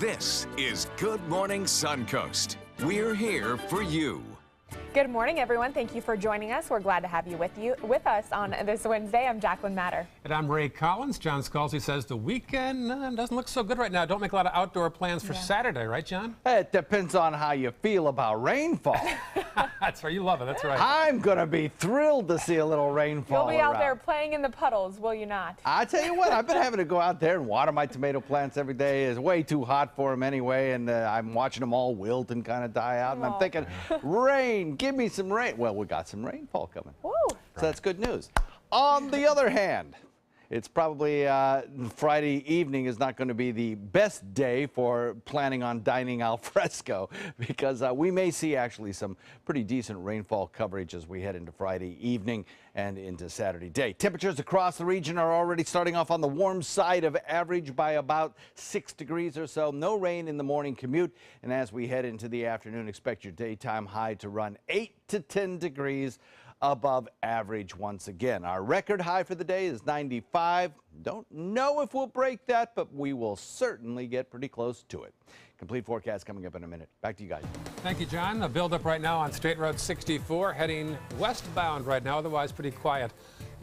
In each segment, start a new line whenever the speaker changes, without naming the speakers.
This is Good Morning Suncoast. We're here for you.
Good morning, everyone. Thank you for joining us. We're glad to have you with us on this Wednesday. I'm Jacqueline Matter.
And I'm Ray Collins. John Scalzi says the weekend doesn't look so good right now. Don't make a lot of outdoor plans for Saturday, right, John?
It depends on how you feel about rainfall.
That's right. You love it. That's right.
I'm going to be thrilled to see a little rainfall.
You'll be out there playing in the puddles, will you not? I
tell you what, I've been having to go out there and water my tomato plants every day. It's way too hot for them anyway, and I'm watching them all wilt and kind of die out. And I'm thinking, rain, give me some rain. Well, we got some rainfall coming.
Woo.
So that's good news. On the other hand, it's probably Friday evening is not going to be the best day for planning on dining al fresco because we may see actually some pretty decent rainfall coverage as we head into Friday evening and into Saturday day. Temperatures across the region are already starting off on the warm side of average by about 6 degrees or so. No rain in the morning commute. And as we head into the afternoon, expect your daytime high to run 8 to 10 degrees above average once again. Our record high for the day is 95. Don't know if we'll break that, but we will certainly get pretty close to it. Complete forecast coming up in a minute. Back to you guys.
Thank you, John. A buildup right now on State Road 64 heading westbound right now, otherwise pretty quiet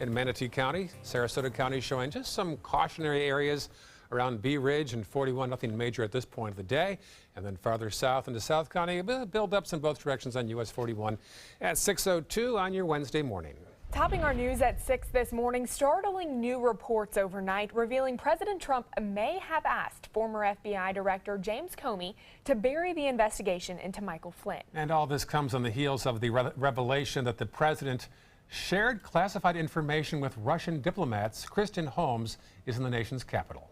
in Manatee County. Sarasota County showing just some cautionary areas around Bee Ridge and 41, nothing major at this point of the day. And then farther south into South County, build-ups in both directions on US 41 at 6:02 on your Wednesday morning.
Topping our news at 6 this morning, startling new reports overnight revealing President Trump may have asked former FBI Director James Comey to bury the investigation into Michael Flynn.
And all this comes on the heels of the revelation that the president shared classified information with Russian diplomats. Kristen Holmes is in the nation's capital.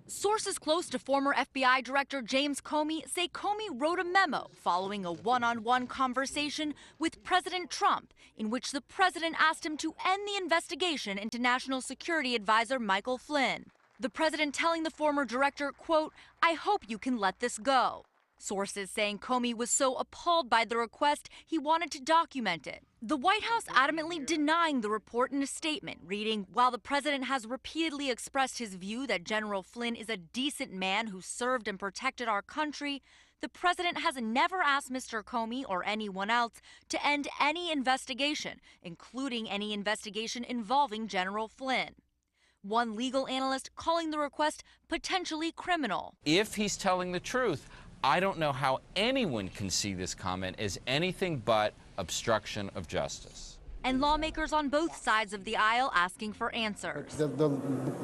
Sources close to former FBI Director James Comey say Comey wrote a memo following a one-on-one conversation with President Trump in which the president asked him to end the investigation into National Security Advisor Michael Flynn. The president telling the former director, quote, "I hope you can let this go." Sources saying Comey was so appalled by the request, he wanted to document it. The White House adamantly denying the report in a statement, reading, "While the president has repeatedly expressed his view that General Flynn is a decent man who served and protected our country, the president has never asked Mr. Comey or anyone else to end any investigation, including any investigation involving General Flynn." One legal analyst calling the request potentially criminal.
If he's telling the truth, I don't know how anyone can see this comment as anything but obstruction of justice.
And lawmakers on both sides of the aisle asking for answers.
The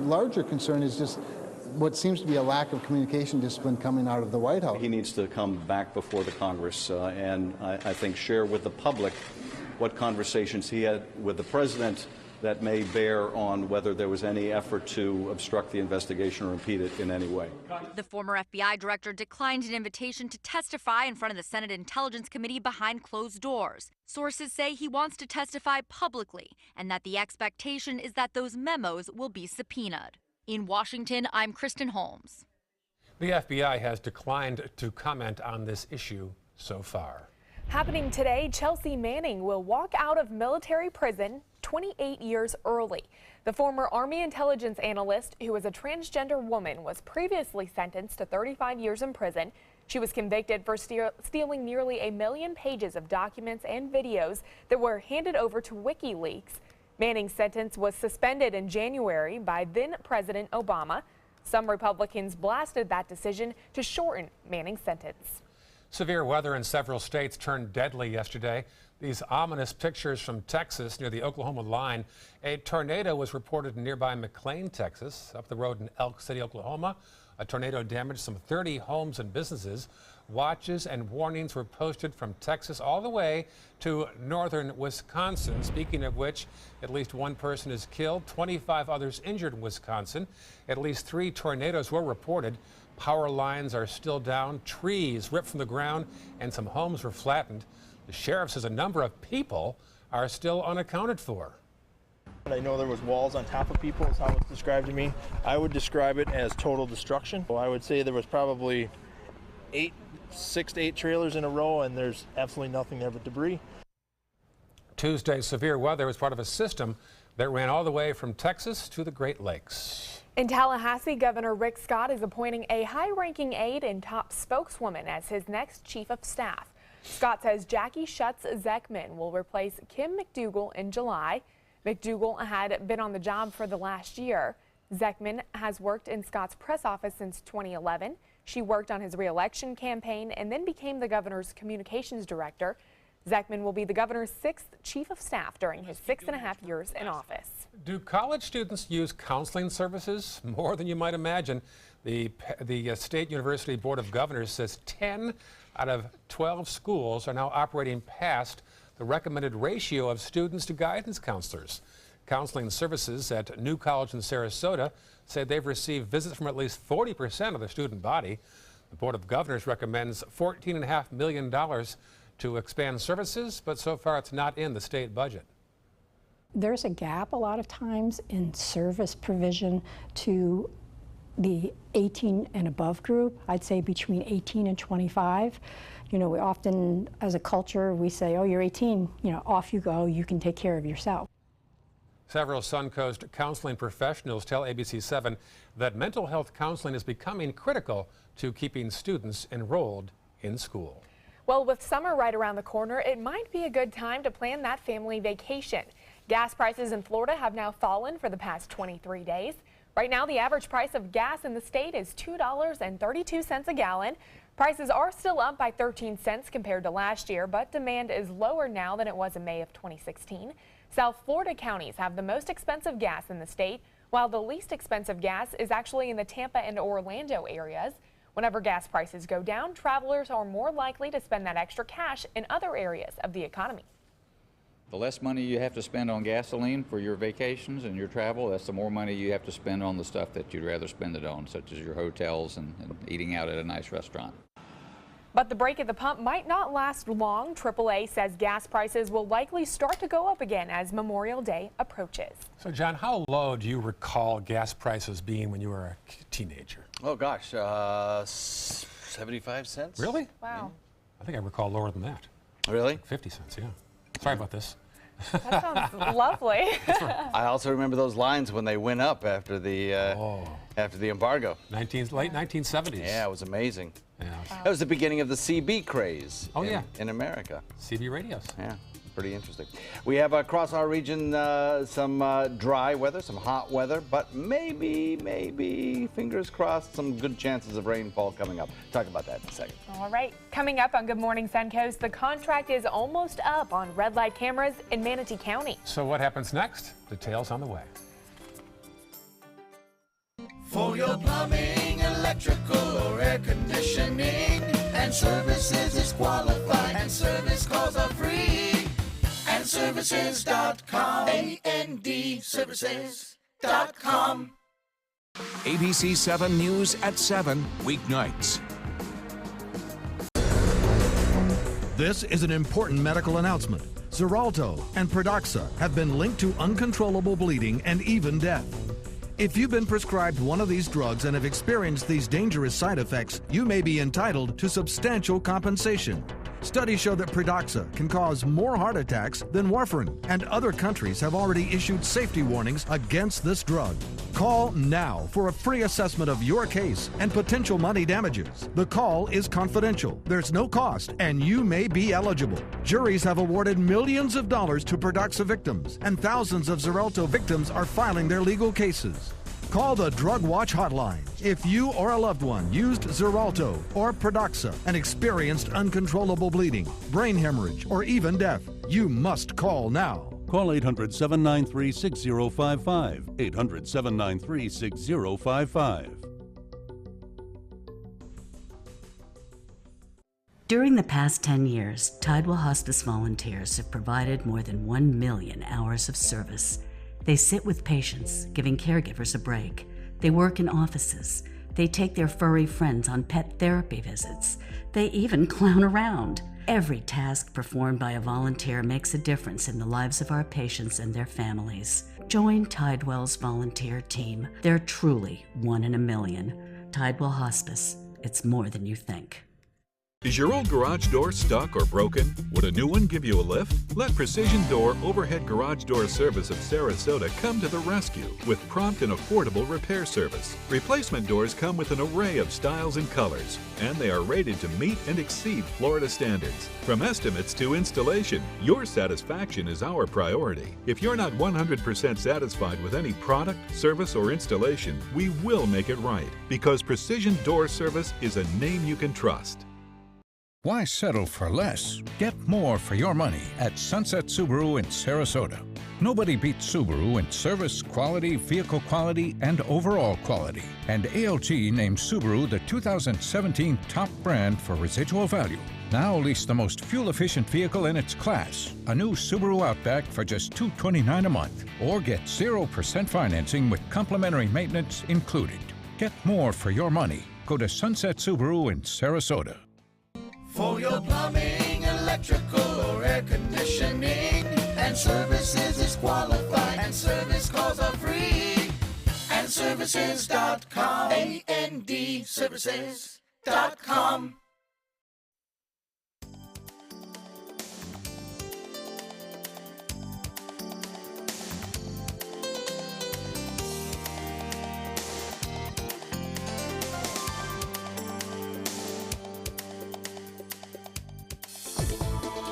larger concern is just what seems to be a lack of communication discipline coming out of the White House.
He needs to come back before the Congress and I think share with the public what conversations he had with the president that may bear on whether there was any effort to obstruct the investigation or impede it in any way.
The former FBI director declined an invitation to testify in front of the Senate Intelligence Committee behind closed doors. Sources say he wants to testify publicly and that the expectation is that those memos will be subpoenaed. In Washington, I'm Kristen Holmes.
The FBI has declined to comment on this issue so far.
Happening today, Chelsea Manning will walk out of military prison 28 years early. The former Army intelligence analyst, who was a transgender woman, was previously sentenced to 35 years in prison. She was convicted for stealing nearly 1 million pages of documents and videos that were handed over to WikiLeaks. Manning's sentence was suspended in January by then-President Obama. Some Republicans blasted that decision to shorten Manning's sentence.
Severe weather in several states turned deadly yesterday. These ominous pictures from Texas near the Oklahoma line. A tornado was reported in nearby McLean, Texas. Up the road in Elk City, Oklahoma, a tornado damaged some 30 homes and businesses. Watches and warnings were posted from Texas all the way to northern Wisconsin. Speaking of which, at least one person is killed, 25 others injured in Wisconsin. At least 3 tornadoes were reported. Power lines are still down, trees ripped from the ground, and some homes were flattened. The sheriff says a number of people are still unaccounted for.
I know there was walls on top of people is how it's described to me. I would describe it as total destruction. Well, I would say there was probably 6 to 8 trailers in a row, and there's absolutely nothing there but debris.
Tuesday's severe weather was part of a system that ran all the way from Texas to the Great Lakes.
In Tallahassee, Governor Rick Scott is appointing a high-ranking aide and top spokeswoman as his next chief of staff. Scott says Jackie Schutz-Zeckman will replace Kim McDougal in July. McDougal had been on the job for the last year. Zeckman has worked in Scott's press office since 2011. She worked on his re-election campaign and then became the governor's communications director. Zeckman will be the governor's 6th chief of staff during his 6.5 years in office.
Do college students use counseling services? More than you might imagine. The State University Board of Governors says 10 out of 12 schools are now operating past the recommended ratio of students to guidance counselors. Counseling services at New College in Sarasota say they've received visits from at least 40% of the student body. The Board of Governors recommends $14.5 million to expand services, but so far it's not in the state budget.
There's a gap a lot of times in service provision to the 18 and above group. I'd say between 18 and 25. You know, we often, as a culture, we say, oh, you're 18, you know, off you go, you can take care of yourself.
Several Suncoast counseling professionals tell ABC7 that mental health counseling is becoming critical to keeping students enrolled in school.
Well, with summer right around the corner, it might be a good time to plan that family vacation. Gas prices in Florida have now fallen for the past 23 days. Right now, the average price of gas in the state is $2.32 a gallon. Prices are still up by 13 cents compared to last year, but demand is lower now than it was in May of 2016. South Florida counties have the most expensive gas in the state, while the least expensive gas is actually in the Tampa and Orlando areas. Whenever gas prices go down, travelers are more likely to spend that extra cash in other areas of the economy.
The less money you have to spend on gasoline for your vacations and your travel, that's the more money you have to spend on the stuff that you'd rather spend it on, such as your hotels and eating out at a nice restaurant.
But the break at the pump might not last long. AAA says gas prices will likely start to go up again as Memorial Day approaches.
So, John, how low do you recall gas prices being when you were a teenager?
Oh, gosh, 75 cents?
Really?
Wow.
I think I recall lower than that.
Really?
50 cents, yeah. Sorry about this.
That sounds lovely.
I also remember those lines when they went up after the embargo.
Late 1970s.
Yeah, it was amazing.
Yeah.
Wow.
That was the beginning of the CB craze in America.
CB radios.
Yeah, pretty interesting. We have across our region some dry weather, some hot weather, but maybe, fingers crossed, some good chances of rainfall coming up. Talk about that in a second.
All right, coming up on Good Morning Suncoast, the contract is almost up on red light cameras in Manatee County.
So what happens next? Details on the way.
For your plumbing, electrical, or air conditioning, and services is qualified, and service calls are free. AndServices.com. AndServices.com.
ABC 7 News at 7 weeknights.
This is an important medical announcement. Xarelto and Pradaxa have been linked to uncontrollable bleeding and even death. If you've been prescribed one of these drugs and have experienced these dangerous side effects, you may be entitled to substantial compensation. Studies show that Pradaxa can cause more heart attacks than warfarin, and other countries have already issued safety warnings against this drug. Call now for a free assessment of your case and potential money damages. The call is confidential, there's no cost, and you may be eligible. Juries have awarded millions of dollars to Pradaxa victims, and thousands of Xarelto victims are filing their legal cases. Call the Drug Watch hotline if you or a loved one used Xarelto or Pradaxa and experienced uncontrollable bleeding, brain hemorrhage, or even death. You must call now.
Call 800-793-6055. 800-793-6055.
During the past 10 years, Tidewell Hospice volunteers have provided more than 1 million hours of service. They sit with patients, giving caregivers a break. They work in offices. They take their furry friends on pet therapy visits. They even clown around. Every task performed by a volunteer makes a difference in the lives of our patients and their families. Join Tidewell's volunteer team. They're truly 1 in a million. Tidewell Hospice. It's more than you think.
Is your old garage door stuck or broken? Would a new one give you a lift? Let Precision Door Overhead Garage Door Service of Sarasota come to the rescue with prompt and affordable repair service. Replacement doors come with an array of styles and colors, and they are rated to meet and exceed Florida standards. From estimates to installation, your satisfaction is our priority. If you're not 100% satisfied with any product, service, or installation, we will make it right, because Precision Door Service is a name you can trust.
Why settle for less? Get more for your money at Sunset Subaru in Sarasota. Nobody beats Subaru in service, quality, vehicle quality, and overall quality. And ALG named Subaru the 2017 top brand for residual value. Now lease the most fuel-efficient vehicle in its class, a new Subaru Outback for just $229 a month, or get 0% financing with complimentary maintenance included. Get more for your money. Go to Sunset Subaru in Sarasota.
For your plumbing, electrical, or air conditioning, and services is qualified, and service calls are free. And services.com, A-N-D, services.com.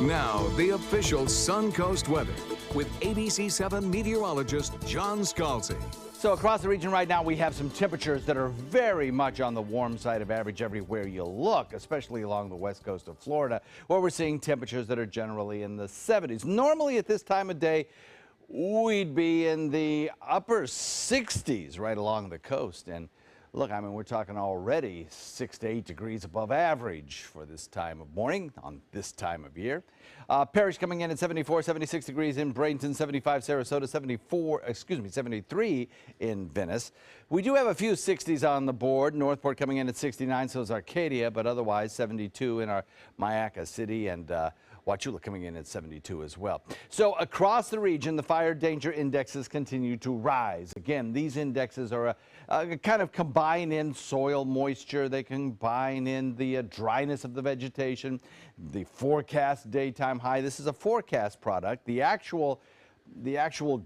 Now, the official Suncoast weather with ABC7 meteorologist John Scalzi.
So across the region right now, we have some temperatures that are very much on the warm side of average everywhere you look, especially along the west coast of Florida, where we're seeing temperatures that are generally in the 70s. Normally at this time of day, we'd be in the upper 60s right along the coast. And look, I mean, we're talking already 6 to 8 degrees above average for this time of morning on this time of year. Parrish coming in at 74, 76 degrees in Bradenton, 75 Sarasota, 73 in Venice. We do have a few 60s on the board. Northport coming in at 69, so is Arcadia, but otherwise 72 in our Mayaca City, and Wauchula coming in at 72 as well. So across the region, the fire danger indexes continue to rise. Again, these indexes are kind of combine in soil moisture. They combine in the dryness of the vegetation, the forecast daytime high. This is a forecast product. The actual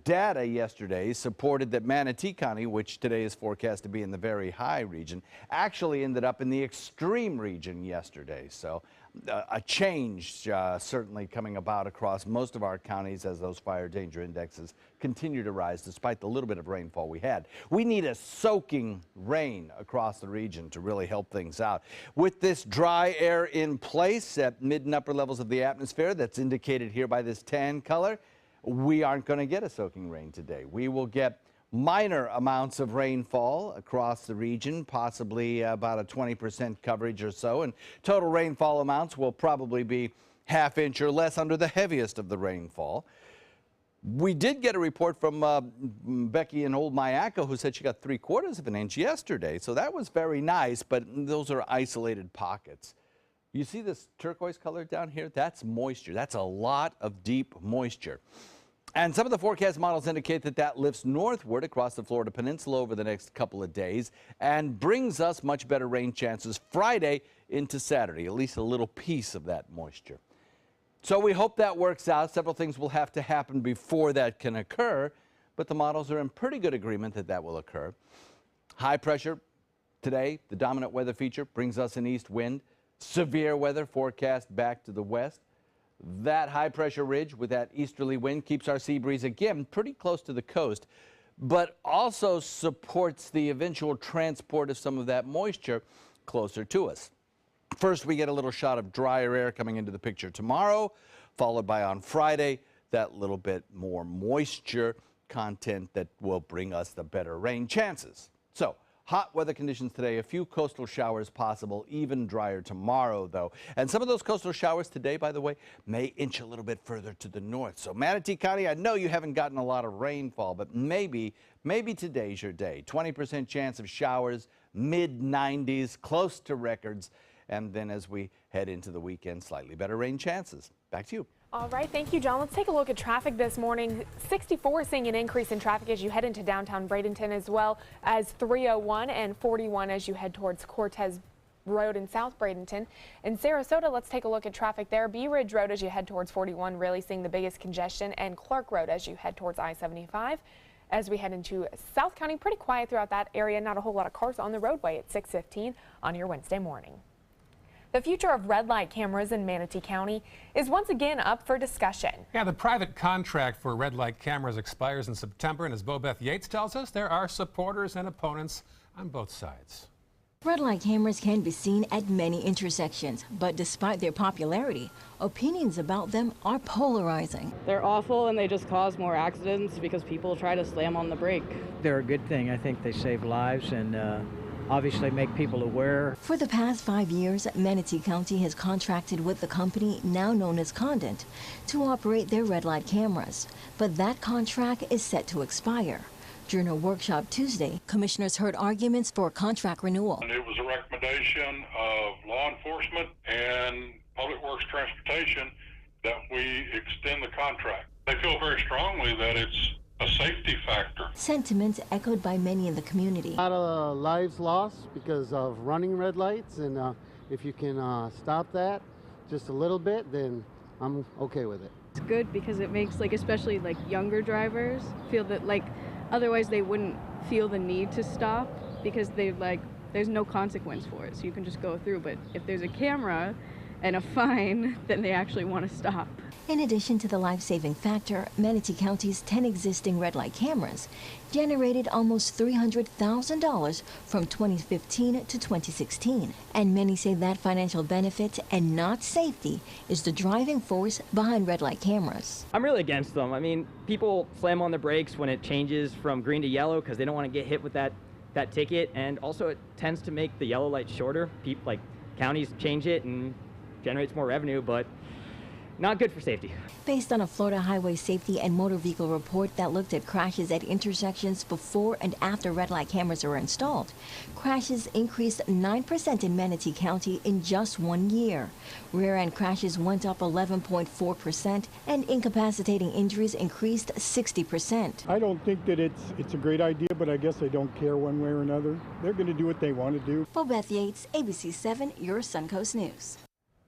data yesterday supported that Manatee County, which today is forecast to be in the very high region, actually ended up in the extreme region yesterday. So a change certainly coming about across most of our counties as those fire danger indexes continue to rise despite the little bit of rainfall we had. We need a soaking rain across the region to really help things out. With this dry air in place at mid and upper levels of the atmosphere that's indicated here by this tan color, we aren't going to get a soaking rain today. We will get minor amounts of rainfall across the region, possibly about a 20% coverage or so, and total rainfall amounts will probably be ½ inch or less under the heaviest of the rainfall. We did get a report from Becky in Old Mayaca, who said she got 3/4 of an inch yesterday, so that was very nice, but those are isolated pockets. You see this turquoise color down here? That's moisture. That's a lot of deep moisture. And some of the forecast models indicate that that lifts northward across the Florida Peninsula over the next couple of days and brings us much better rain chances Friday into Saturday, at least a little piece of that moisture. So we hope that works out. Several things will have to happen before that can occur, but the models are in pretty good agreement that that will occur. High pressure today, the dominant weather feature, brings us an east wind. Severe weather forecast back to the west. That high pressure ridge with that easterly wind keeps our sea breeze again pretty close to the coast, but also supports the eventual transport of some of that moisture closer to us. First, we get a little shot of drier air coming into the picture tomorrow, followed by on Friday, that little bit more moisture content that will bring us the better rain chances. So, hot weather conditions today, a few coastal showers possible, even drier tomorrow, though. And some of those coastal showers today, by the way, may inch a little bit further to the north. So Manatee County, I know you haven't gotten a lot of rainfall, but maybe today's your day. 20% chance of showers, mid-90s, close to records. And then as we head into the weekend, slightly better rain chances. Back to you.
All right, thank you, John. Let's take a look at traffic this morning. 64 seeing an increase in traffic as you head into downtown Bradenton, as well as 301 and 41 as you head towards Cortez Road in South Bradenton. In Sarasota, let's take a look at traffic there. Bee Ridge Road as you head towards 41, really seeing the biggest congestion, and Clark Road as you head towards I-75. As we head into South County, pretty quiet throughout that area. Not a whole lot of cars on the roadway at 6:15 on your Wednesday morning. The future of red light cameras in Manatee County is once again up for discussion.
Yeah, the private contract for red light cameras expires in September, and as Bobeth Yates tells us, there are supporters and opponents on both sides.
Red light cameras can be seen at many intersections, but despite their popularity, opinions about them are polarizing.
They're awful and they just cause more accidents because people try to slam on the brake.
They're a good thing. I think they save lives and obviously make people aware.
For the past 5 years, Manatee County has contracted with the company now known as Condent to operate their red light cameras, but that contract is set to expire. During a workshop Tuesday, commissioners heard arguments for contract renewal.
And it was a recommendation of law enforcement and Public Works Transportation that we extend the contract. They feel very strongly that it's a safety factor.
Sentiments echoed by many in the community.
A lot of lives lost because of running red lights, and if you can stop that just a little bit, then I'm okay with it.
It's good because it makes, especially younger drivers feel that otherwise they wouldn't feel the need to stop because there's no consequence for it, so you can just go through. But if there's a camera and a fine, then they actually want to stop.
In addition to the life-saving factor, Manatee County's 10 existing red light cameras generated almost $300,000 from 2015 to 2016. And many say that financial benefit and not safety is the driving force behind red light cameras.
I'm really against them. I mean, people slam on the brakes when it changes from green to yellow because they don't want to get hit with that ticket, and also it tends to make the yellow light shorter. Counties change it and generates more revenue, but not good for safety.
Based on a Florida Highway Safety and Motor Vehicle report that looked at crashes at intersections before and after red light cameras were installed, crashes increased 9% in Manatee County in just 1 year. Rear-end crashes went up 11.4%, and incapacitating injuries increased 60%.
I don't think that it's a great idea, but I guess they don't care one way or another. They're going to do what they want to do.
Bobeth Yates, ABC 7, your Suncoast News.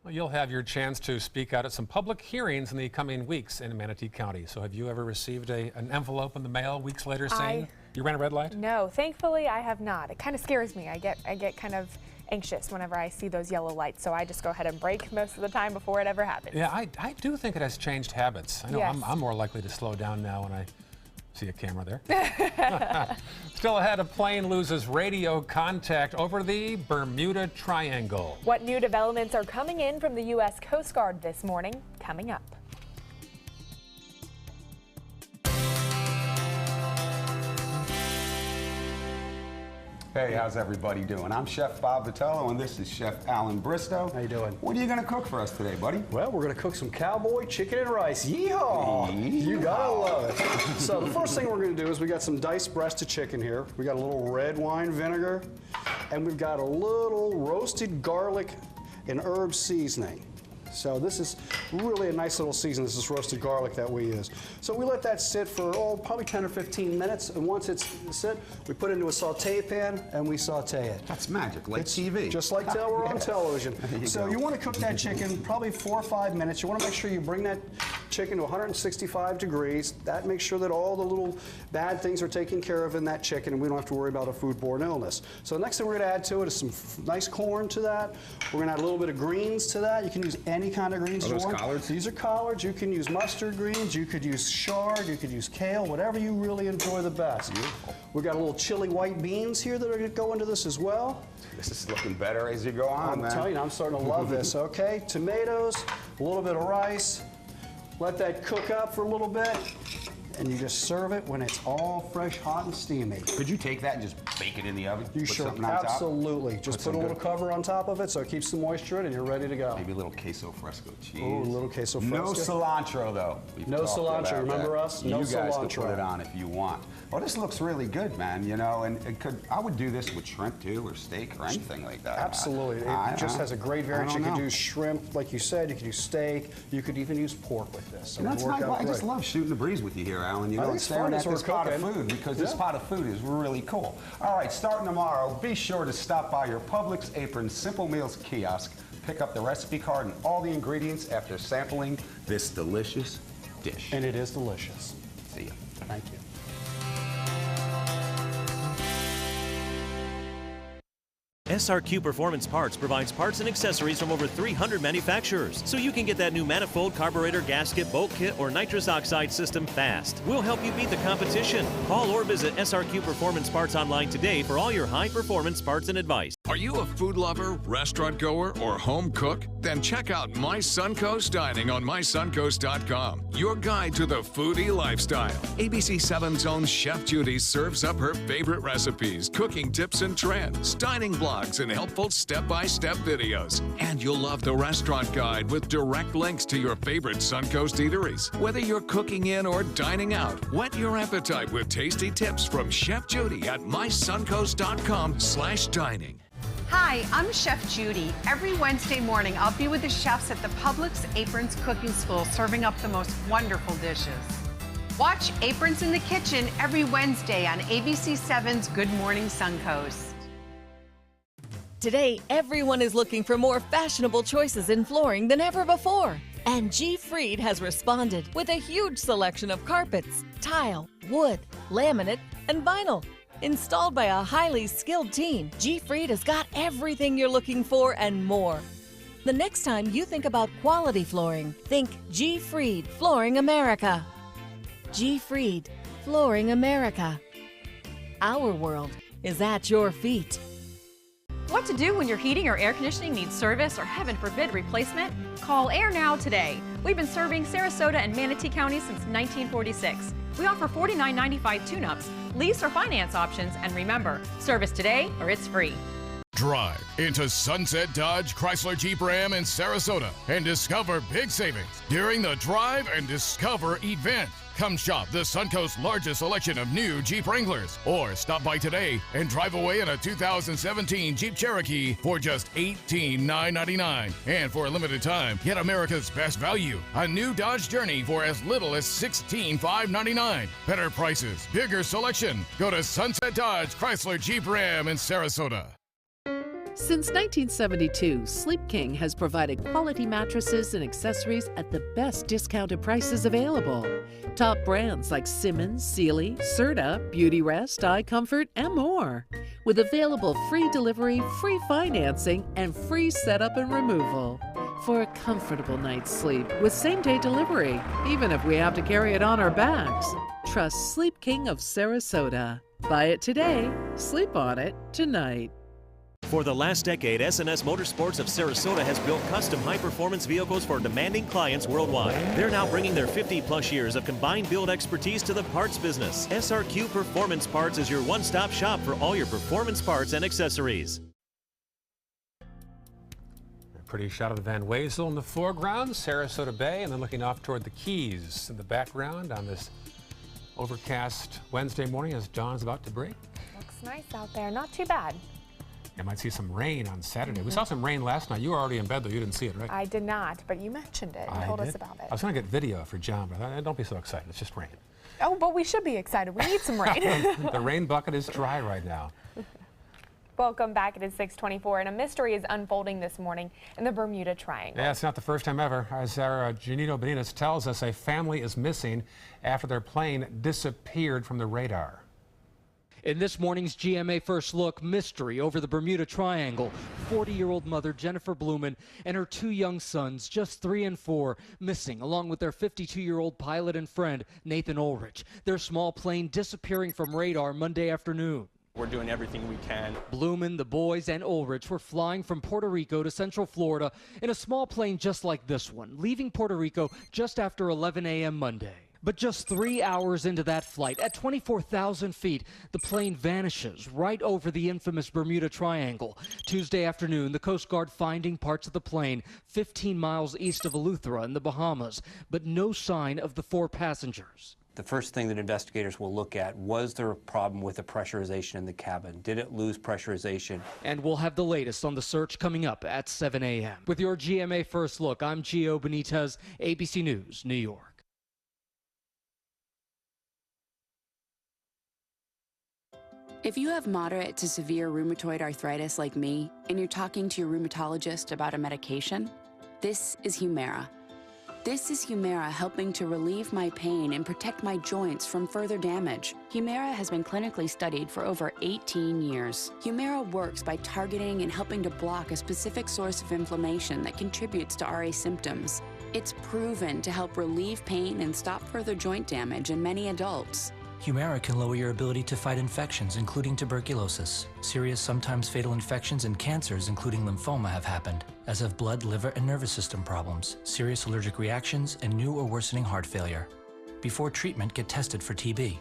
Well, you'll have your chance to speak out at some public hearings in the coming weeks in Manatee County. So have you ever received an envelope in the mail weeks later saying you ran a red light?
No, thankfully I have not. It kind of scares me. I get kind of anxious whenever I see those yellow lights, so I just go ahead and brake most of the time before it ever happens.
Yeah, I do think it has changed habits. I know
yes.
I'm more likely to slow down now when I see a camera there. Still ahead, a plane loses radio contact over the Bermuda Triangle.
What new developments are coming in from the U.S. Coast Guard this morning? Coming up.
Hey, how's everybody doing? I'm Chef Bob Vitello, and this is Chef Alan Bristow.
How you doing?
What are you going to cook for us today, buddy?
Well, we're going to cook some cowboy chicken and rice. Yeehaw! You gotta love it. So the first thing we're going to do is we got some diced breast of chicken here. We got a little red wine vinegar, and we've got a little roasted garlic and herb seasoning. So this is really a nice little season. This is roasted garlic that we use. So we let that sit for, probably 10 or 15 minutes. And once it's sit, we put it into a saute pan and we saute it.
That's magic, like TV.
Just like we're on television. So you want to cook that chicken probably 4 or 5 minutes. You want to make sure you bring that chicken to 165 degrees. That makes sure that all the little bad things are taken care of in that chicken and we don't have to worry about a foodborne illness. So the next thing we're going to add to it is some nice corn to that. We're going to add a little bit of greens to that. You can use any kind of greens
you want. Collards?
These are collards. You can use mustard greens. You could use chard. You could use kale. Whatever you really enjoy the best.
Beautiful.
We've got a little chili white beans here that are going to go into this as well.
This is looking better as you go on, man.
I'm telling you, I'm starting to love this. Okay, tomatoes, a little bit of rice. Let that cook up for a little bit. And you just serve it when it's all fresh, hot, and steamy.
Could you take that and just bake it in the oven?
You sure, absolutely. Just put a little cover on top of it so it keeps the moisture in and you're ready to go.
Maybe a little queso fresco cheese.
Oh, a little queso fresco.
No cilantro, though.
No cilantro, remember us? No cilantro.
You guys can put it on if you want. Well, this looks really good, man, you know, and I would do this with shrimp, too, or steak or anything like that.
Absolutely. It just has a great variance. You could do shrimp, like you said. You could do steak. You could even use pork with this. So
that's nice. I just love shooting the breeze with you here, around, you
I
know,
think
and
it's
staring
fun
at
as we're
this pot of
cooking.
food, because this
Yeah.
pot of food is really cool. All right, starting tomorrow, be sure to stop by your Publix Apron Simple Meals kiosk, pick up the recipe card and all the ingredients after sampling this delicious dish.
And it is delicious.
See ya.
Thank you.
SRQ Performance Parts provides parts and accessories from over 300 manufacturers, so you can get that new manifold, carburetor, gasket, bolt kit, or nitrous oxide system fast. We'll help you beat the competition. Call or visit SRQ Performance Parts online today for all your high-performance parts and advice.
Are you a food lover, restaurant goer, or home cook? Then check out My Suncoast Dining on mysuncoast.com, your guide to the foodie lifestyle. ABC 7's own Chef Judy serves up her favorite recipes, cooking tips and trends, dining blogs, and helpful step-by-step videos. And you'll love the restaurant guide with direct links to your favorite Suncoast eateries. Whether you're cooking in or dining out, whet your appetite with tasty tips from Chef Judy at mysuncoast.com/dining.
Hi, I'm Chef Judy. Every Wednesday morning, I'll be with the chefs at the Publix Aprons Cooking School serving up the most wonderful dishes. Watch Aprons in the Kitchen every Wednesday on ABC 7's Good Morning Suncoast.
Today, everyone is looking for more fashionable choices in flooring than ever before. And G. Fried has responded with a huge selection of carpets, tile, wood, laminate, and vinyl. Installed by a highly skilled team, G. Fried has got everything you're looking for and more. The next time you think about quality flooring, think G. Fried Flooring America. G. Fried Flooring America. Our world is at your feet.
What to do when your heating or air conditioning needs service or, heaven forbid, replacement? Call Air Now today. We've been serving Sarasota and Manatee counties since 1946. We offer $49.95 tune-ups, lease or finance options, and remember, service today or it's free.
Drive into Sunset Dodge Chrysler Jeep Ram in Sarasota and discover big savings during the Drive and Discover event. Come shop the Suncoast's largest selection of new Jeep Wranglers, or stop by today and drive away in a 2017 Jeep Cherokee for just $18,999. And for a limited time, get America's best value, a new Dodge Journey for as little as $16,599. Better prices, bigger selection. Go to Sunset Dodge Chrysler Jeep Ram in Sarasota.
Since 1972, Sleep King has provided quality mattresses and accessories at the best discounted prices available. Top brands like Simmons, Sealy, Serta, Beauty Rest, Eye Comfort, and more. With available free delivery, free financing, and free setup and removal. For a comfortable night's sleep with same-day delivery, even if we have to carry it on our backs. Trust Sleep King of Sarasota. Buy it today, sleep on it tonight.
For the last decade, S&S Motorsports of Sarasota has built custom high-performance vehicles for demanding clients worldwide. They're now bringing their 50-plus years of combined build expertise to the parts business. SRQ Performance Parts is your one-stop shop for all your performance parts and accessories.
A pretty shot of the Van Wezel in the foreground, Sarasota Bay, and then looking off toward the Keys in the background on this overcast Wednesday morning as dawn's about to break.
Looks nice out there, not too bad.
I might see some rain on Saturday. We saw some rain last night. You were already in bed, though. You didn't see it, right?
I did not, but you mentioned it and told us about it.
I was going to get video for John, but I thought, don't be so excited. It's just rain.
Oh, but we should be excited. We need some rain.
The rain bucket is dry right now.
Welcome back. It is 6:24, and a mystery is unfolding this morning in the Bermuda Triangle.
Yeah, it's not the first time ever. As our Janito Benitez tells us, a family is missing after their plane disappeared from the radar.
In this morning's GMA First Look, mystery over the Bermuda Triangle. 40-year-old mother Jennifer Blumen and her two young sons, just 3 and 4, missing, along with their 52-year-old pilot and friend, Nathan Ulrich. Their small plane disappearing from radar Monday afternoon.
We're doing everything we can.
Blumen, the boys, and Ulrich were flying from Puerto Rico to Central Florida in a small plane just like this one, leaving Puerto Rico just after 11 a.m. Monday. But just 3 hours into that flight, at 24,000 feet, the plane vanishes right over the infamous Bermuda Triangle. Tuesday afternoon, the Coast Guard finding parts of the plane 15 miles east of Eleuthera in the Bahamas, but no sign of the 4 passengers.
The first thing that investigators will look at, was there a problem with the pressurization in the cabin? Did it lose pressurization?
And we'll have the latest on the search coming up at 7 a.m. With your GMA First Look, I'm Gio Benitez, ABC News, New York.
If you have moderate to severe rheumatoid arthritis like me, and you're talking to your rheumatologist about a medication, this is Humira. This is Humira helping to relieve my pain and protect my joints from further damage. Humira has been clinically studied for over 18 years. Humira works by targeting and helping to block a specific source of inflammation that contributes to RA symptoms. It's proven to help relieve pain and stop further joint damage in many adults.
Humira can lower your ability to fight infections, including tuberculosis. Serious, sometimes fatal infections and cancers, including lymphoma, have happened, as have blood, liver, and nervous system problems, serious allergic reactions, and new or worsening heart failure. Before treatment, get tested for TB.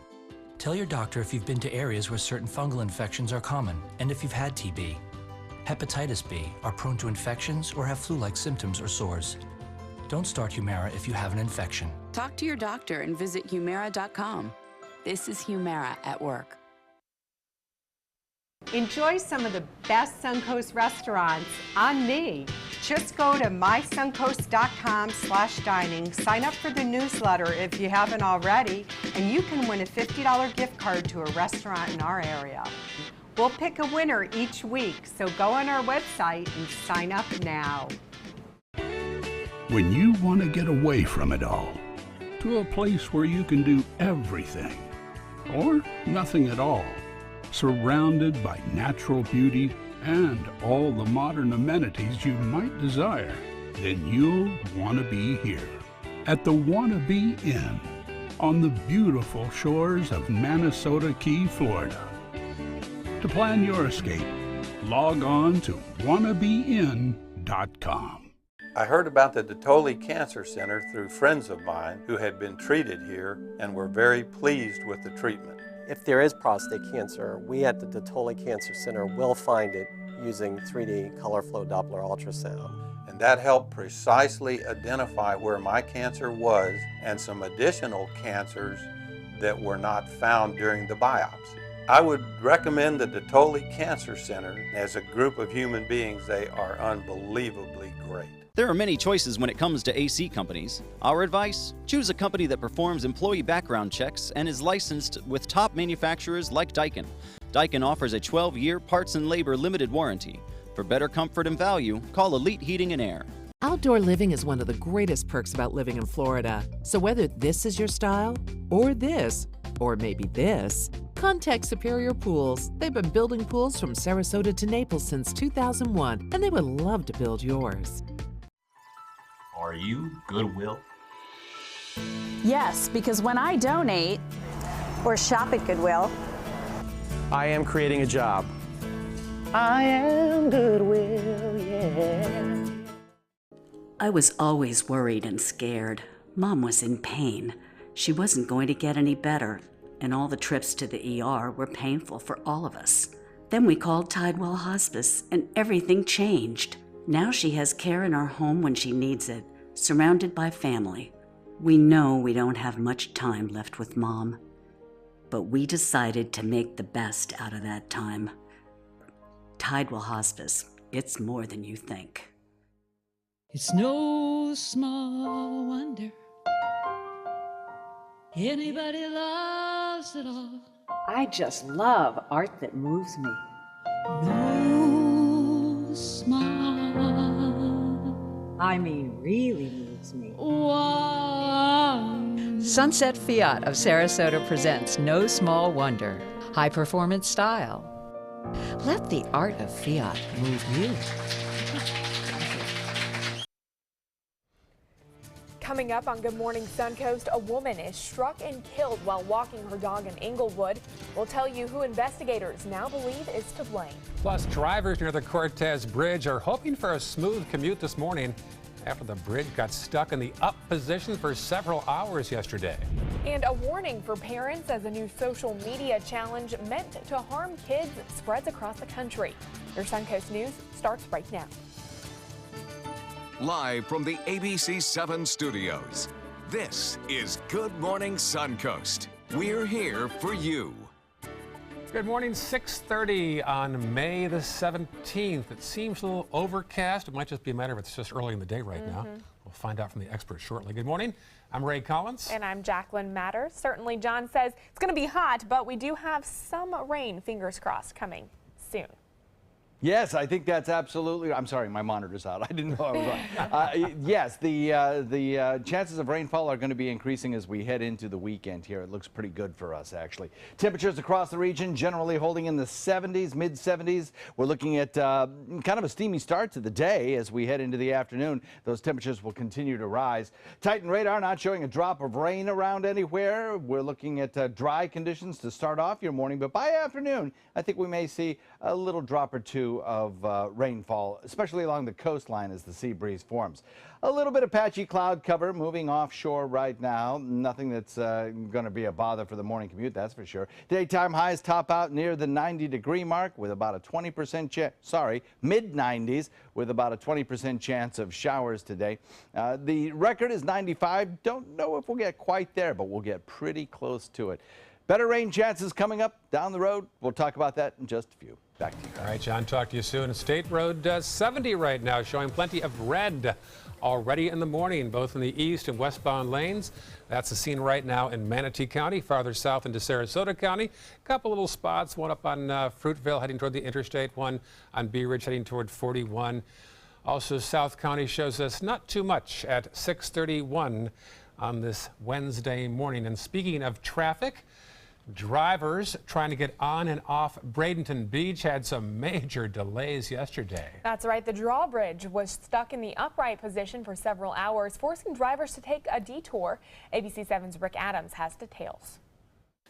Tell your doctor if you've been to areas where certain fungal infections are common, and if you've had TB. Hepatitis B, are prone to infections, or have flu-like symptoms or sores. Don't start Humira if you have an infection.
Talk to your doctor and visit Humira.com. This is Humira at work.
Enjoy some of the best Suncoast restaurants on me. Just go to mysuncoast.com/dining, sign up for the newsletter if you haven't already, and you can win a $50 gift card to a restaurant in our area. We'll pick a winner each week, so go on our website and sign up now.
When you want to get away from it all, to a place where you can do everything, or nothing at all, surrounded by natural beauty and all the modern amenities you might desire, then you'll want to be here at the Wanna Be Inn on the beautiful shores of Manasota Key, Florida. To plan your escape, log on to wannabeinn.com.
I heard about the Dotoli Cancer Center through friends of mine who had been treated here and were very pleased with the treatment.
If there is prostate cancer, we at the Dotoli Cancer Center will find it using 3D color flow Doppler ultrasound.
And that helped precisely identify where my cancer was and some additional cancers that were not found during the biopsy. I would recommend the Dotoli Cancer Center. As a group of human beings, they are unbelievably great.
There are many choices when it comes to AC companies. Our advice? Choose a company that performs employee background checks and is licensed with top manufacturers like Daikin. Daikin offers a 12-year parts and labor limited warranty. For better comfort and value, call Elite Heating and Air.
Outdoor living is one of the greatest perks about living in Florida. So whether this is your style, or this, or maybe this, contact Superior Pools. They've been building pools from Sarasota to Naples since 2001, and they would love to build yours.
Are you Goodwill?
Yes, because when I donate or shop at Goodwill,
I am creating a job.
I am Goodwill, yeah.
I was always worried and scared. Mom was in pain. She wasn't going to get any better, and all the trips to the ER were painful for all of us. Then we called Tidewell Hospice, and everything changed. Now she has care in our home when she needs it, surrounded by family. We know we don't have much time left with Mom, but we decided to make the best out of that time. Tidewell Hospice, it's more than you think.
It's no small wonder anybody loves it all.
I just love art that moves me.
No small,
I mean, really moves me.
Sunset Fiat of Sarasota presents No Small Wonder, high performance style. Let the art of Fiat move you.
Coming up on Good Morning Suncoast, a woman is struck and killed while walking her dog in Inglewood. We'll tell you who investigators now believe is to blame.
Plus, drivers near the Cortez Bridge are hoping for a smooth commute this morning after the bridge got stuck in the up position for several hours yesterday.
And a warning for parents as a new social media challenge meant to harm kids spreads across the country. Your Suncoast News starts right now.
Live from the ABC 7 studios, this is Good Morning Suncoast. We're here for you.
Good morning, 6:30 on May the 17th. It seems a little overcast. It might just be a matter of it's just early in the day right now. We'll find out from the experts shortly. Good morning. I'm Ray Collins.
And I'm Jacqueline Matters. Certainly, John says it's going to be hot, but we do have some rain, fingers crossed, coming soon.
Yes, I think that's absolutely. I'm sorry, my monitor's out. I didn't know I was on. Yes, the chances of rainfall are going to be increasing as we head into the weekend here. It looks pretty good for us, actually. Temperatures across the region generally holding in the 70s, mid 70s. We're looking at kind of a steamy start to the day as we head into the afternoon. Those temperatures will continue to rise. Titan radar not showing a drop of rain around anywhere. We're looking at dry conditions to start off your morning, but by afternoon, I think we may see a little drop or two of rainfall, especially along the coastline as the sea breeze forms. A little bit of patchy cloud cover moving offshore right now. Nothing that's going to be a bother for the morning commute, that's for sure. Daytime highs top out near the 90-degree mark with about a 20% chance, mid-90s with about a 20% chance of showers today. The record is 95. Don't know if we'll get quite there, but we'll get pretty close to it. Better rain chances coming up down the road. We'll talk about that in just a few. Back to you.
All right, John, talk to you soon. State Road 70 right now showing plenty of red already in the morning, both in the east and westbound lanes. That's the scene right now in Manatee County, farther south into Sarasota County. A couple little spots, one up on Fruitvale heading toward the interstate, one on Bee Ridge heading toward 41. Also, South County shows us not too much at 6:31 on this Wednesday morning. And speaking of traffic, drivers trying to get on and off Bradenton Beach had some major delays yesterday.
That's right. The drawbridge was stuck in the upright position for several hours, forcing drivers to take a detour. ABC 7's Rick Adams has details.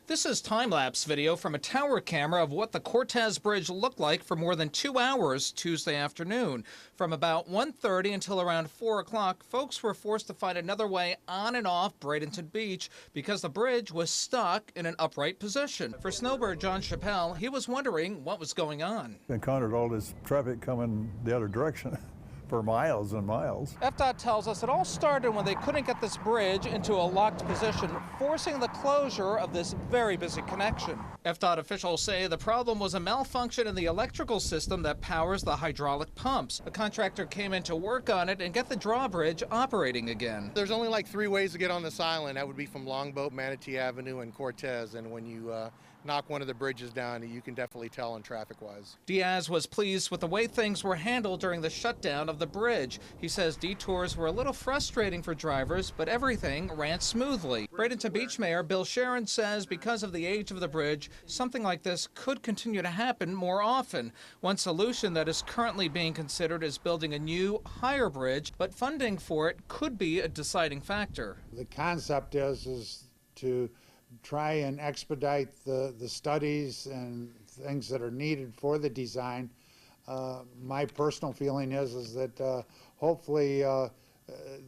This is time-lapse video from a tower camera of what the Cortez Bridge looked like for more than 2 hours Tuesday afternoon. From about 1:30 until around 4 o'clock, folks were forced to find another way on and off Bradenton Beach because the bridge was stuck in an upright position. For snowbird John Chappelle, he was wondering what was going on.
Encountered all this traffic coming the other direction for miles and miles.
FDOT tells us it all started when they couldn't get this bridge into a locked position, forcing the closure of this very busy connection. FDOT officials say the problem was a malfunction in the electrical system that powers the hydraulic pumps. A contractor came in to work on it and get the drawbridge operating again.
There's only like 3 ways to get on this island. That would be from Longboat, Manatee Avenue, and Cortez. And when you knock one of the bridges down, you can definitely tell on traffic-wise.
Diaz was pleased with the way things were handled during the shutdown of the bridge. He says detours were a little frustrating for drivers, but everything ran smoothly. Bradenton Beach Mayor Bill Sharon says because of the age of the bridge, something like this could continue to happen more often. One solution that is currently being considered is building a new, higher bridge, but funding for it could be a deciding factor.
The concept is to try and expedite the studies and things that are needed for the design. My personal feeling is that hopefully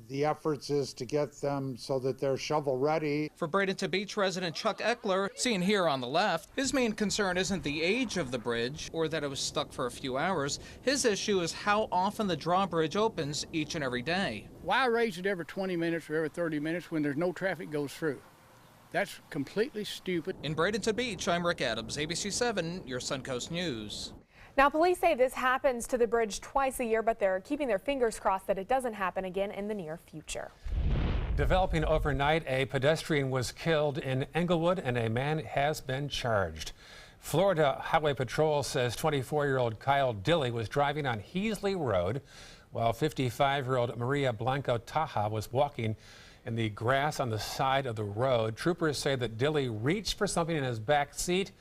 the efforts is to get them so that they're shovel ready.
For Bradenton Beach resident Chuck Eckler, seen here on the left, his main concern isn't the age of the bridge or that it was stuck for a few hours. His issue is how often the drawbridge opens each and every day.
Why raise it every 20 minutes or every 30 minutes when there's no traffic goes through? That's completely stupid.
In Bradenton Beach, I'm Rick Adams, ABC 7, your Suncoast News.
Now, police say this happens to the bridge twice a year, but they're keeping their fingers crossed that it doesn't happen again in the near future.
Developing overnight, a pedestrian was killed in Englewood and a man has been charged. Florida Highway Patrol says 24-year-old Kyle Dilley was driving on Heasley Road while 55-year-old Maria Blanco Taha was walking in the grass on the side of the road. Troopers say that Dilley reached for something in his back seat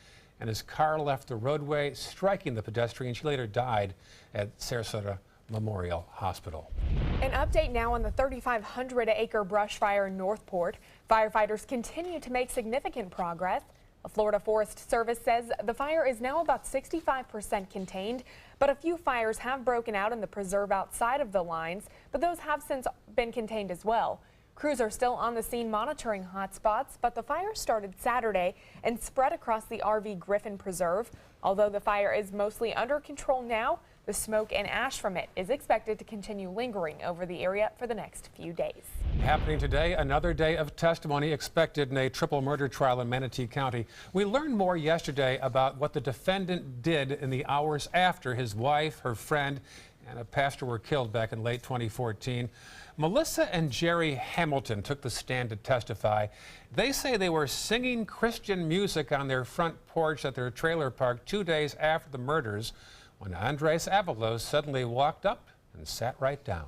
and his car left the roadway, striking the pedestrian. She later died at Sarasota Memorial Hospital.
An update now on the 3,500-acre brush fire in Northport. Firefighters continue to make significant progress. A Florida Forest Service says the fire is now about 65% contained, but a few fires have broken out in the preserve outside of the lines, but those have since been contained as well. Crews are still on the scene monitoring hotspots, but the fire started Saturday and spread across the RV Griffin Preserve. Although the fire is mostly under control now, the The smoke and ash from it is expected to continue lingering over the area for the next few days.
Happening today, another day of testimony expected in a triple murder trial in Manatee County. We learned more yesterday about what the defendant did in the hours after his wife, her friend, and a pastor were killed back in late 2014. Melissa and Jerry Hamilton took the stand to testify. They say they were singing Christian music on their front porch at their trailer park 2 days after the murders when Andres Avalos suddenly walked up and sat right down.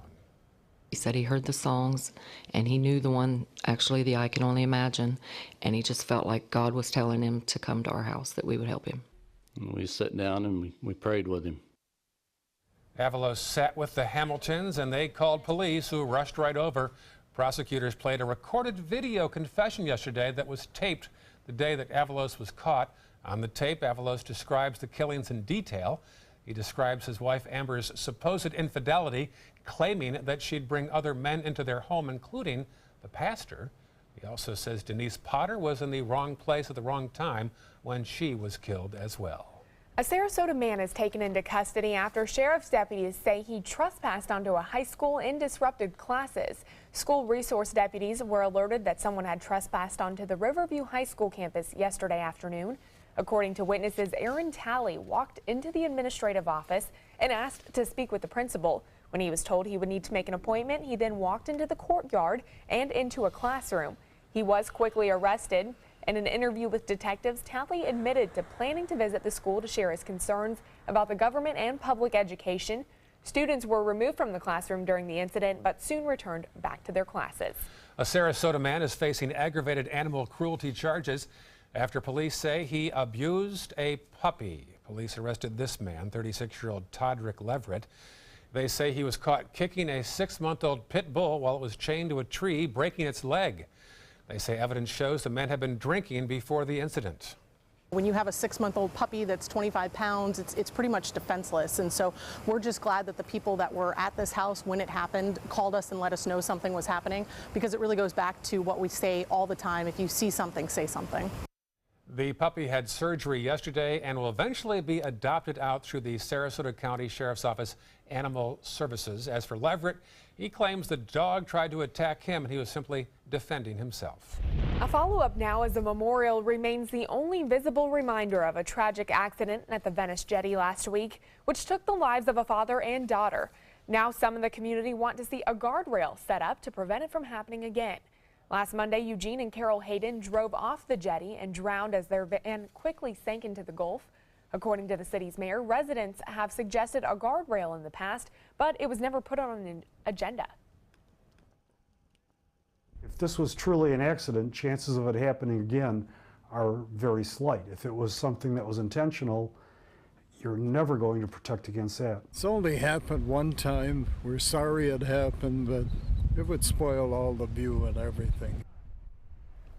He said he heard the songs and he knew the one, actually the I Can Only Imagine, and he just felt like God was telling him to come to our house, that we would help him.
We sat down and we prayed with him.
Avalos sat with the Hamiltons and they called police, who rushed right over. Prosecutors played a recorded video confession yesterday that was taped the day that Avalos was caught. On the tape, Avalos describes the killings in detail. He describes his wife Amber's supposed infidelity, claiming that she'd bring other men into their home, including the pastor. He also says Denise Potter was in the wrong place at the wrong time when she was killed as well.
A Sarasota man is taken into custody after sheriff's deputies say he trespassed onto a high school and disrupted classes. School resource deputies were alerted that someone had trespassed onto the Riverview High School campus yesterday afternoon. According to witnesses, Aaron Talley walked into the administrative office and asked to speak with the principal. When he was told he would need to make an appointment, he then walked into the courtyard and into a classroom. He was quickly arrested. In an interview with detectives, Talley admitted to planning to visit the school to share his concerns about the government and public education. Students were removed from the classroom during the incident, but soon returned back to their classes.
A Sarasota man is facing aggravated animal cruelty charges after police say he abused a puppy. Police arrested this man, 36-year-old Todrick Leverett. They say he was caught kicking a 6-month-old pit bull while it was chained to a tree, breaking its leg. They say evidence shows the men had been drinking before the incident.
When you have a 6-month-old puppy that's 25 pounds, it's pretty much defenseless. And so we're just glad that the people that were at this house when it happened called us and let us know something was happening, because it really goes back to what we say all the time: if you see something, say something.
The puppy had surgery yesterday and will eventually be adopted out through the Sarasota County Sheriff's Office Animal Services. As for Leverett, he claims the dog tried to attack him and he was simply defending himself.
A follow-up now, as the memorial remains the only visible reminder of a tragic accident at the Venice Jetty last week, which took the lives of a father and daughter. Now some in the community want to see a guardrail set up to prevent it from happening again. Last Monday, Eugene and Carol Hayden drove off the jetty and drowned as their van quickly sank into the Gulf. According to the city's mayor, residents have suggested a guardrail in the past, but it was never put on an agenda.
If this was truly an accident, chances of it happening again are very slight. If it was something that was intentional, you're never going to protect against that.
It's only happened one time. We're sorry it happened, but it would spoil all the view and everything.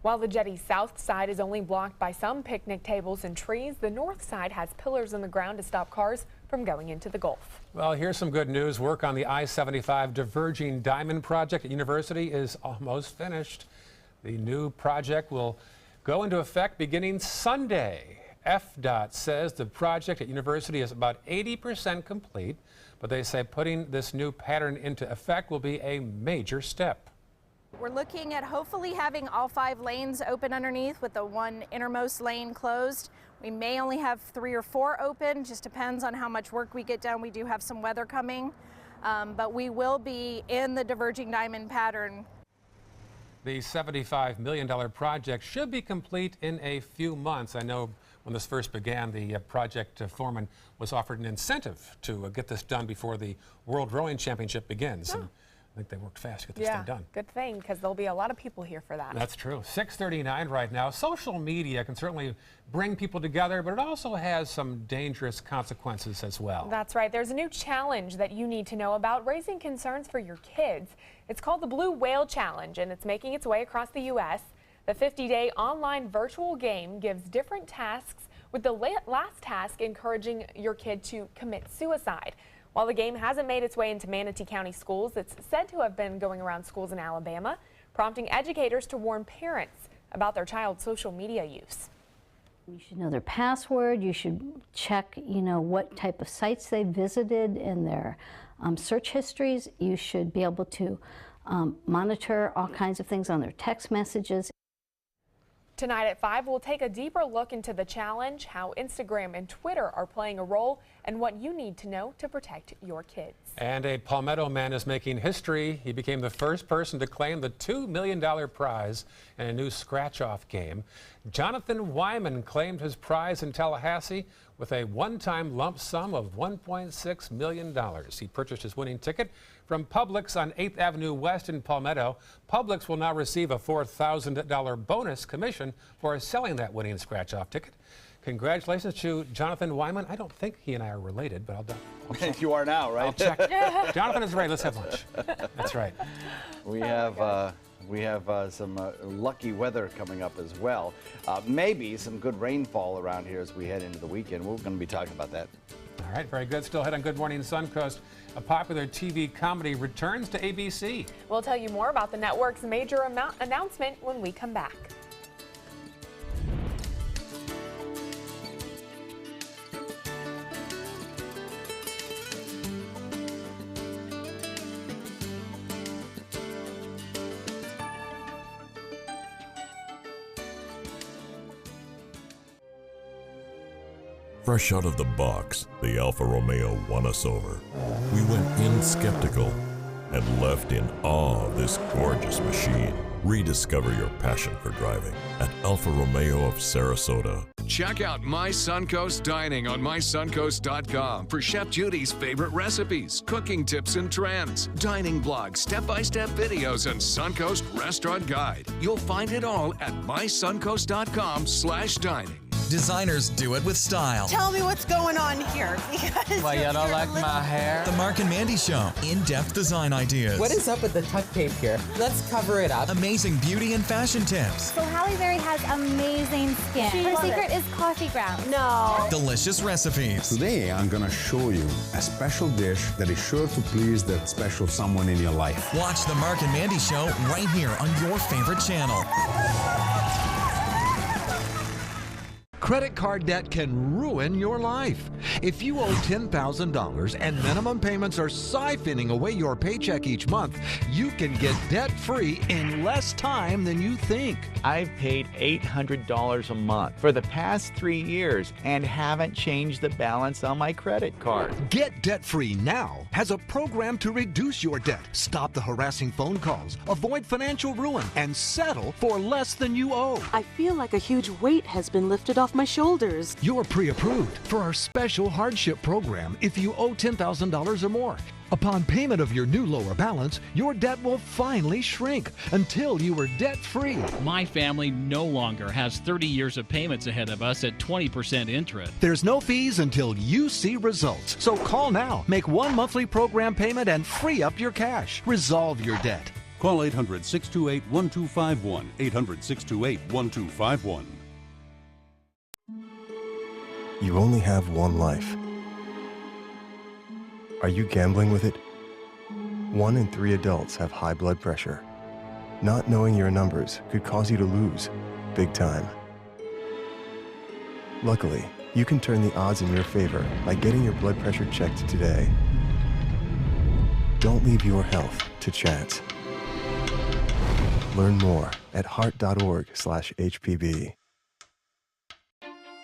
While the jetty's south side is only blocked by some picnic tables and trees, the north side has pillars in the ground to stop cars from going into the Gulf.
Well, here's some good news. Work on the I-75 Diverging Diamond project at University is almost finished. The new project will go into effect beginning Sunday. FDOT says the project at University is about 80% complete, but they say putting this new pattern into effect will be a major step.
We're looking at hopefully having all 5 lanes open underneath with the one innermost lane closed. We may only have 3 or 4 open, just depends on how much work we get done. We do have some weather coming, but we will be in the diverging diamond pattern.
The $75 million project should be complete in a few months. I know when this first began, the project foreman was offered an incentive to get this done before the World Rowing Championship begins.
Oh.
And I think they worked fast to get this thing done.
Good thing, because there'll be a lot of people here for that.
That's true. 6:39 right now. Social media can certainly bring people together, but it also has some dangerous consequences as well.
That's right. There's a new challenge that you need to know about, raising concerns for your kids. It's called the Blue Whale Challenge, and it's making its way across the U.S. The 50-day online virtual game gives different tasks, with the last task encouraging your kid to commit suicide. While the game hasn't made its way into Manatee County schools, it's said to have been going around schools in Alabama, prompting educators to warn parents about their child's social media use.
You should know their password. You should check, what type of sites they visited in their search histories. You should be able to monitor all kinds of things on their text messages.
Tonight at 5, we'll take a deeper look into the challenge, how Instagram and Twitter are playing a role, and what you need to know to protect your kids.
And a Palmetto man is making history. He became the first person to claim the $2 million prize in a new scratch-off game. Jonathan Wyman claimed his prize in Tallahassee with a one-time lump sum of $1.6 million. He purchased his winning ticket from Publix on 8th Avenue West in Palmetto. Publix will now receive a $4,000 bonus commission for selling that winning scratch-off ticket. Congratulations to Jonathan Wyman. I don't think he and I are related, but I'll
You are now, right?
I'll check. Jonathan is right. Let's have lunch. That's right.
We have some lucky weather coming up as well. Maybe some good rainfall around here as we head into the weekend. We're going to be talking about that.
All right, very good. Still ahead on Good Morning Suncoast. A popular TV comedy returns to ABC.
We'll tell you more about the network's major announcement when we come back.
Fresh out of the box, the Alfa Romeo won us over. We went in skeptical and left in awe of this gorgeous machine. Rediscover your passion for driving at Alfa Romeo of Sarasota.
Check out My Suncoast Dining on mysuncoast.com for Chef Judy's favorite recipes, cooking tips and trends, dining blogs, step-by-step videos, and Suncoast Restaurant Guide. You'll find it all at mysuncoast.com/dining.
Designers do it with style.
Tell me what's going on here.
Why, you don't like my hair? The Mark and Mandy Show. In-depth design ideas.
What is up with the tuck tape here? Let's cover it up.
Amazing beauty and fashion tips.
So Halle Berry has amazing skin. Her secret is coffee grounds. No.
Delicious recipes.
Today, I'm going to show you a special dish that is sure to please that special someone in your life.
Watch the Mark and Mandy Show right here on your favorite channel.
Credit card debt can ruin your life. If you owe $10,000 and minimum payments are siphoning away your paycheck each month, you can get debt-free in less time than you think.
I've paid $800 a month for the past 3 years and haven't changed the balance on my credit card.
Get debt-free now has a program to reduce your debt, stop the harassing phone calls, avoid financial ruin, and settle for less than you owe.
I feel like a huge weight has been lifted off my shoulders.
You're pre-approved for our special hardship program if you owe $10,000 or more. Upon payment of your new lower balance, your debt will finally shrink until you are debt-free.
My family no longer has 30 years of payments ahead of us at 20% interest.
There's no fees until you see results. So call now, make one monthly program payment, and free up your cash. Resolve your debt.
Call 800-628-1251. 800-628-1251.
You only have one life. Are you gambling with it? 1 in 3 adults have high blood pressure. Not knowing your numbers could cause you to lose, big time. Luckily, you can turn the odds in your favor by getting your blood pressure checked today. Don't leave your health to chance. Learn more at heart.org/HPB.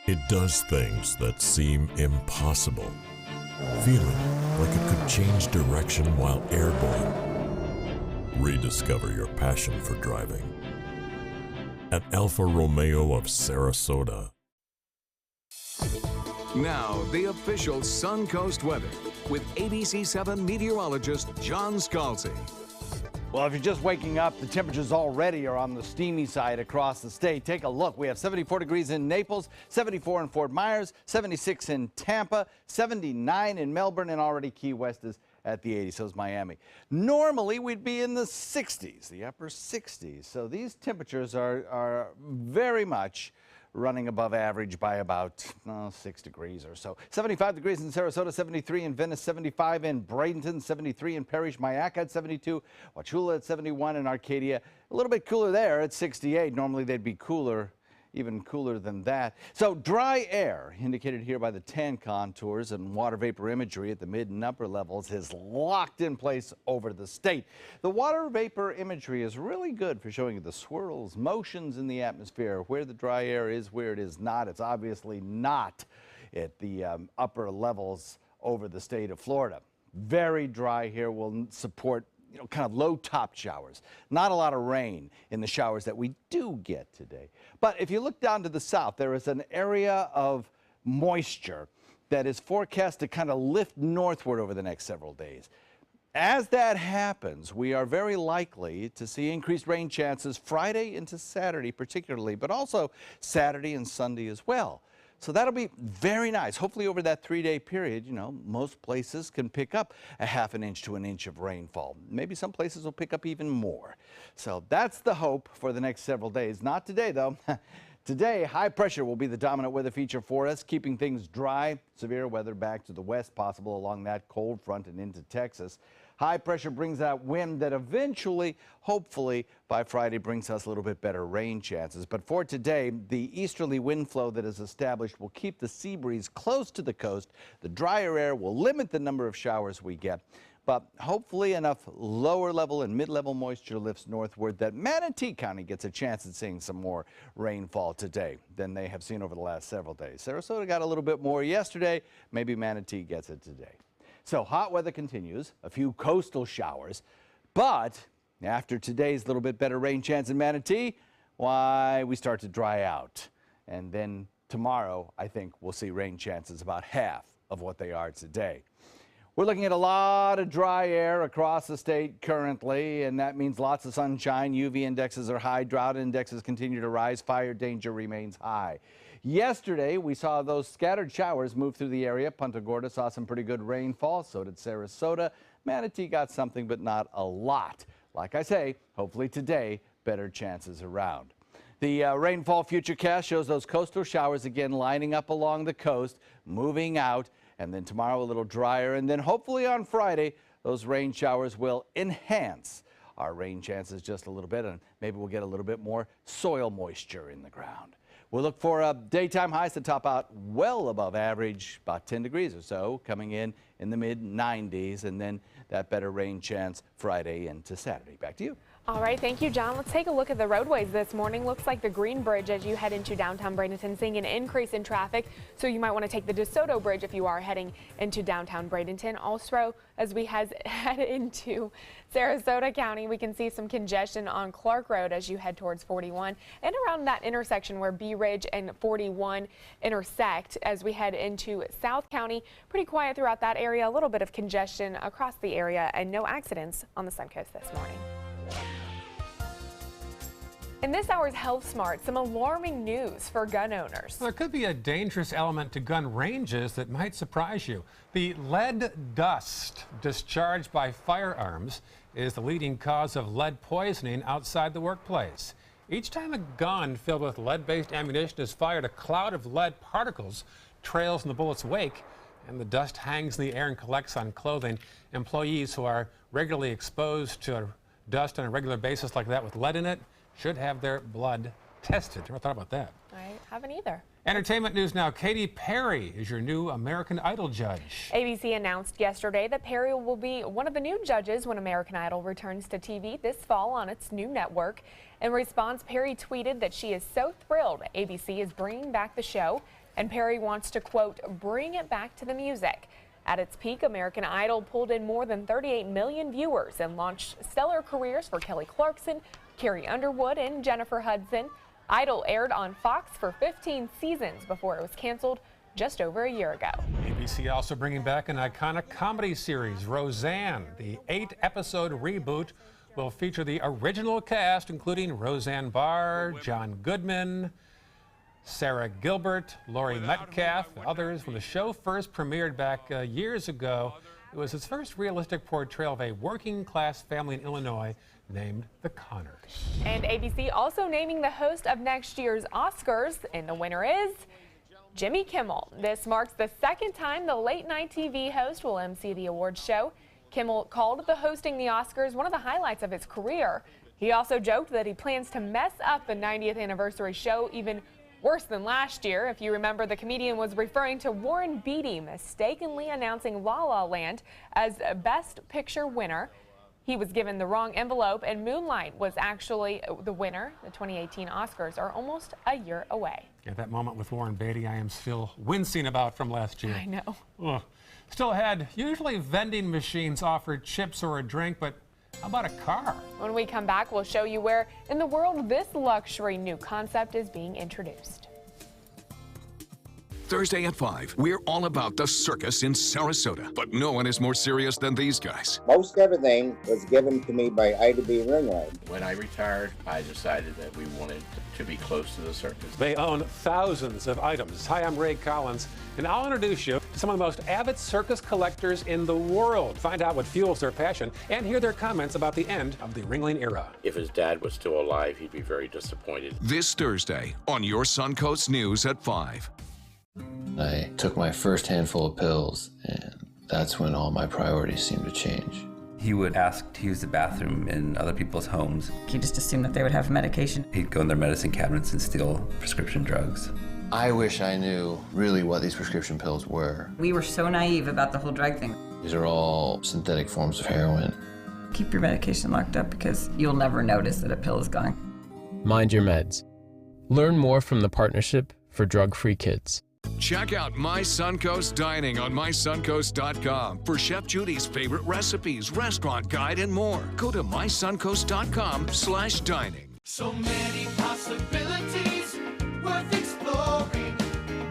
It does things that seem impossible. Feeling like it could change direction while airborne. Rediscover your passion for driving at Alfa Romeo of Sarasota.
Now, the official Suncoast weather with ABC7 meteorologist John Scalzi.
Well, if you're just waking up, the temperatures already are on the steamy side across the state. Take a look. We have 74 degrees in Naples, 74 in Fort Myers, 76 in Tampa, 79 in Melbourne, and already Key West is at the 80s. So is Miami. Normally, we'd be in the 60s, the upper 60s. So these temperatures are very much running above average by about 6 degrees or so. 75 degrees in Sarasota, 73 in Venice, 75 in Bradenton, 73 in Parrish, Mayaca at 72, Wauchula at 71, and Arcadia a little bit cooler there at 68. Normally they'd be cooler even cooler than that. So dry air, indicated here by the tan contours and water vapor imagery at the mid and upper levels, is locked in place over the state. The water vapor imagery is really good for showing you the swirls, motions in the atmosphere, where the dry air is, where it is not. It's obviously not at the upper levels over the state of Florida. Very dry here will support kind of low top showers. Not a lot of rain in the showers that we do get today. But if you look down to the south, there is an area of moisture that is forecast to kind of lift northward over the next several days. As that happens, we are very likely to see increased rain chances Friday into Saturday particularly, but also Saturday and Sunday as well. So that'll be very nice. Hopefully over that 3-day period, most places can pick up a ½ an inch to an inch of rainfall. Maybe some places will pick up even more. So that's the hope for the next several days. Not today, though. Today, high pressure will be the dominant weather feature for us, keeping things dry. Severe weather back to the west possible along that cold front and into Texas. High pressure brings that wind that eventually, hopefully, by Friday brings us a little bit better rain chances. But for today, the easterly wind flow that is established will keep the sea breeze close to the coast. The drier air will limit the number of showers we get. But hopefully enough lower level and mid-level moisture lifts northward that Manatee County gets a chance at seeing some more rainfall today than they have seen over the last several days. Sarasota got a little bit more yesterday. Maybe Manatee gets it today. So hot weather continues, a few coastal showers, but after today's little bit better rain chance in Manatee, why, we start to dry out. And then tomorrow, I think we'll see rain chances about half of what they are today. We're looking at a lot of dry air across the state currently, and that means lots of sunshine. UV indexes are high, drought indexes continue to rise, fire danger remains high. Yesterday, we saw those scattered showers move through the area. Punta Gorda saw some pretty good rainfall, so did Sarasota. Manatee got something, but not a lot. Like I say, hopefully today, better chances around. The rainfall futurecast shows those coastal showers again lining up along the coast, moving out, and then tomorrow a little drier, and then hopefully on Friday, those rain showers will enhance our rain chances just a little bit, and maybe we'll get a little bit more soil moisture in the ground. We'll look for daytime highs to top out well above average, about 10 degrees or so, coming in the mid-90s, and then that better rain chance Friday into Saturday. Back to you.
All right, thank you, John. Let's take a look at the roadways this morning. Looks like the Green Bridge as you head into downtown Bradenton, seeing an increase in traffic. So you might want to take the DeSoto Bridge if you are heading into downtown Bradenton. Also, as we head into Sarasota County, we can see some congestion on Clark Road as you head towards 41 and around that intersection where B Ridge and 41 intersect as we head into South County. Pretty quiet throughout that area, a little bit of congestion across the area, and no accidents on the Suncoast this morning. In this hour's Health Smart, some alarming news for gun owners.
There could be a dangerous element to gun ranges that might surprise you. The lead dust discharged by firearms is the leading cause of lead poisoning outside the workplace. Each time a gun filled with lead-based ammunition is fired, a cloud of lead particles trails in the bullet's wake, and the dust hangs in the air and collects on clothing. Employees who are regularly exposed to dust on a regular basis like that with lead in it should have their blood tested. Never thought about that.
I haven't either.
Entertainment news now. Katy Perry is your new American Idol judge.
ABC announced yesterday that Perry will be one of the new judges when American Idol returns to TV this fall on its new network. In response, Perry tweeted that she is so thrilled ABC is bringing back the show, and Perry wants to, quote, bring it back to the music. At its peak, American Idol pulled in more than 38 million viewers and launched stellar careers for Kelly Clarkson, Carrie Underwood, and Jennifer Hudson. Idol aired on Fox for 15 seasons before it was canceled just over a year ago.
ABC also bringing back an iconic comedy series, Roseanne. The 8-episode reboot will feature the original cast, including Roseanne Barr, John Goodman, Sarah Gilbert, Laurie Metcalf, and others. When the show first premiered back years ago, it was its first realistic portrayal of a working-class family in Illinois named the Connors.
And ABC also naming the host of next year's Oscars, and the winner is Jimmy Kimmel. This marks the second time the late-night TV host will MC the awards show. Kimmel called the hosting the Oscars one of the highlights of his career. He also joked that he plans to mess up the 90th anniversary show even Worse than last year. If you remember, the comedian was referring to Warren Beatty mistakenly announcing La La Land as Best Picture winner. He was given the wrong envelope, and Moonlight was actually the winner. The 2018 Oscars are almost a year away.
Yeah, that moment with Warren Beatty I am still wincing about from last year.
I know.
Ugh. Still ahead, usually vending machines offer chips or a drink, but how about a car?
When we come back, we'll show you where in the world this luxury new concept is being introduced.
Thursday at 5, we're all about the circus in Sarasota. But no one is more serious than these guys.
Most everything was given to me by Ida B. Ringland.
When I retired, I decided that we wanted to be close to the circus.
They own thousands of items. Hi, I'm Ray Collins, and I'll introduce you to some of the most avid circus collectors in the world. Find out what fuels their passion and hear their comments about the end of the Ringling era.
If his dad was still alive, he'd be very disappointed.
This Thursday on your Suncoast News at 5.
I took my first handful of pills, and that's when all my priorities seemed to change.
He would ask to use the bathroom in other people's homes.
He just assumed that they would have medication.
He'd go in their medicine cabinets and steal prescription drugs.
I wish I knew really what these prescription pills were.
We were so naive about the whole drug thing.
These are all synthetic forms of heroin.
Keep your medication locked up because you'll never notice that a pill is gone.
Mind your meds. Learn more from the Partnership for Drug-Free Kids.
Check out My Suncoast Dining on mysuncoast.com for Chef Judy's favorite recipes, restaurant guide, and more. Go to mysuncoast.com/dining.
So many possibilities worth exploring.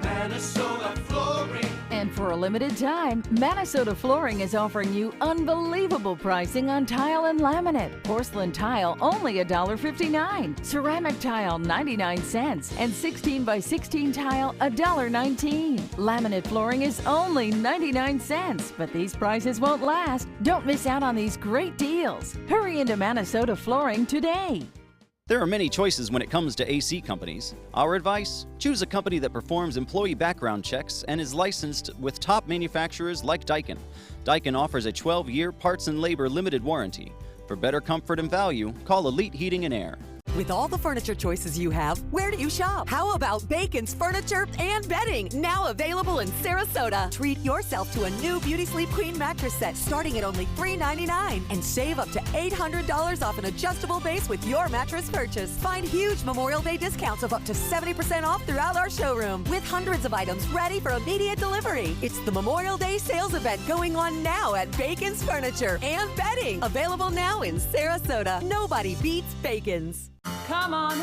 Minnesota Flooring.
And for a limited time, Minnesota Flooring is offering you unbelievable pricing on tile and laminate. Porcelain tile only $1.59. Ceramic tile 99 cents. And 16 by 16 tile $1.19. Laminate flooring is only 99 cents. But these prices won't last. Don't miss out on these great deals. Hurry into Minnesota Flooring today.
There are many choices when it comes to AC companies. Our advice? Choose a company that performs employee background checks and is licensed with top manufacturers like Daikin. Daikin offers a 12-year parts and labor limited warranty. For better comfort and value, call Elite Heating and Air.
With all the furniture choices you have, where do you shop? How about Bacon's Furniture and Bedding, now available in Sarasota? Treat yourself to a new Beauty Sleep Queen mattress set starting at only $399 and save up to $800 off an adjustable base with your mattress purchase. Find huge Memorial Day discounts of up to 70% off throughout our showroom with hundreds of items ready for immediate delivery. It's the Memorial Day sales event going on now at Bacon's Furniture and Bedding, available now in Sarasota. Nobody beats Bacon's.
Come on in,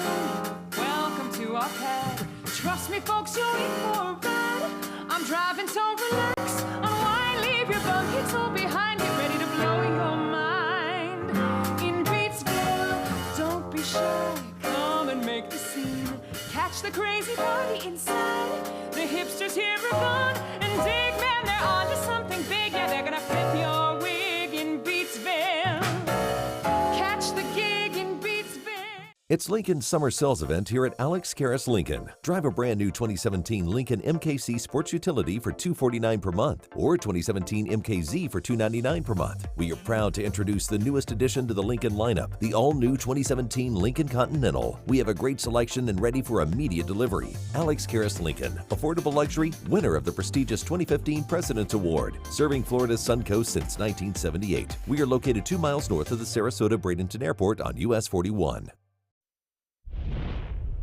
welcome to our pad. Trust me, folks, you're in for a ride. I'm driving, so relax. Unwind, leave your buckets all behind. Get ready to blow your mind. In Beatsville, don't be shy. Come and make the scene. Catch the crazy party inside. The hipsters here are gone. And dig, man, they're on to something big. Yeah, they're gonna flip your wig in Beatsville. Catch the gig in Beatsville.
It's Lincoln's summer sales event here at Alex Karras Lincoln. Drive a brand new 2017 Lincoln MKC Sports Utility for $249 per month or 2017 MKZ for $299 per month. We are proud to introduce the newest addition to the Lincoln lineup, the all-new 2017 Lincoln Continental. We have a great selection and ready for immediate delivery. Alex Karras Lincoln, affordable luxury, winner of the prestigious 2015 President's Award, serving Florida's Suncoast since 1978. We are located 2 miles north of the Sarasota-Bradenton Airport on US 41.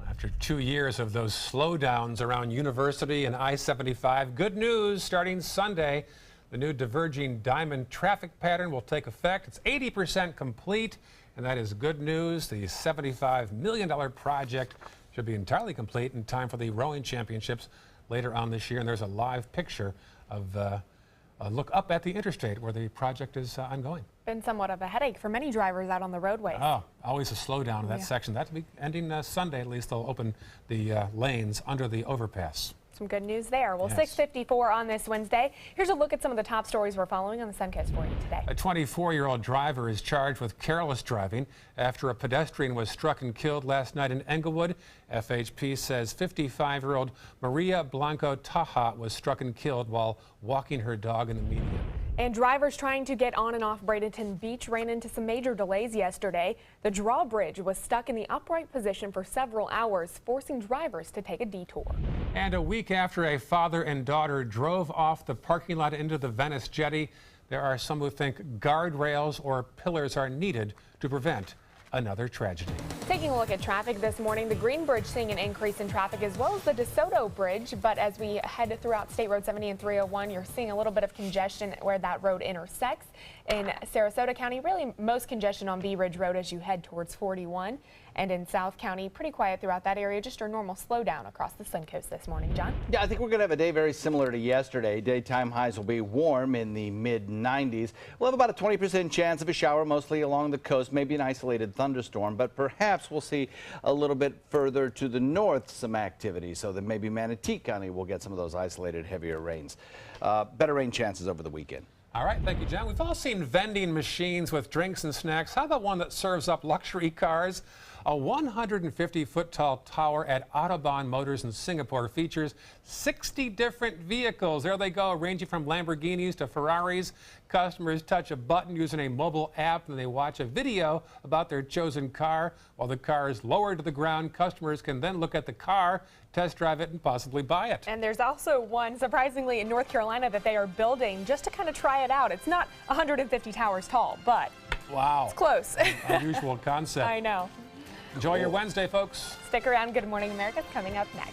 After 2 years of those slowdowns around University and I-75, good news starting Sunday. The new diverging diamond traffic pattern will take effect. It's 80% complete, and that is good news. The $75 million project should be entirely complete in time for the rowing championships later on this year. And there's a live picture of a look up at the interstate where the project is ongoing.
Been somewhat of a headache for many drivers out on the roadways.
Oh, always a slowdown in that section. That'll be ending Sunday. At least they'll open the lanes under the overpass.
Some good news there. Well,
Yes.
6:54 on this Wednesday. Here's a look at some of the top stories we're following on the Suncoast for you today.
A 24-year-old driver is charged with careless driving after a pedestrian was struck and killed last night in Englewood. FHP says 55-year-old Maria Blanco Taha was struck and killed while walking her dog in the median.
And drivers trying to get on and off Bradenton Beach ran into some major delays yesterday. The drawbridge was stuck in the upright position for several hours, forcing drivers to take a detour.
And a week after a father and daughter drove off the parking lot into the Venice jetty, there are some who think guardrails or pillars are needed to prevent another tragedy.
Taking a look at traffic this morning, the Green Bridge seeing an increase in traffic as well as the DeSoto Bridge. But as we head throughout State Road 70 and 301, you're seeing a little bit of congestion where that road intersects. In Sarasota County, really most congestion on Bee Ridge Road as you head towards 41. And in South County, pretty quiet throughout that area, just a normal slowdown across the Suncoast this morning. John?
Yeah, I think we're going to have a day very similar to yesterday. Daytime highs will be warm in the mid-90s. We'll have about a 20% chance of a shower, mostly along the coast, maybe an isolated thunderstorm, but perhaps we'll see a little bit further to the north some activity, so that maybe Manatee County will get some of those isolated heavier rains. Better rain chances over the weekend.
All right, thank you, John. We've all seen vending machines with drinks and snacks. How about one that serves up luxury cars? A 150-foot tall tower at Autobahn Motors in Singapore features 60 different vehicles. There they go, ranging from Lamborghinis to Ferraris. Customers touch a button using a mobile app and they watch a video about their chosen car. While the car is lowered to the ground, customers can then look at the car, test drive it, and possibly buy it.
And there's also one, surprisingly, in North Carolina that they are building just to kind of try it out. It's not 150 towers tall, but
wow,
it's close.
Unusual concept.
I know.
Enjoy your Wednesday, folks.
Stick around. Good Morning America is coming up next.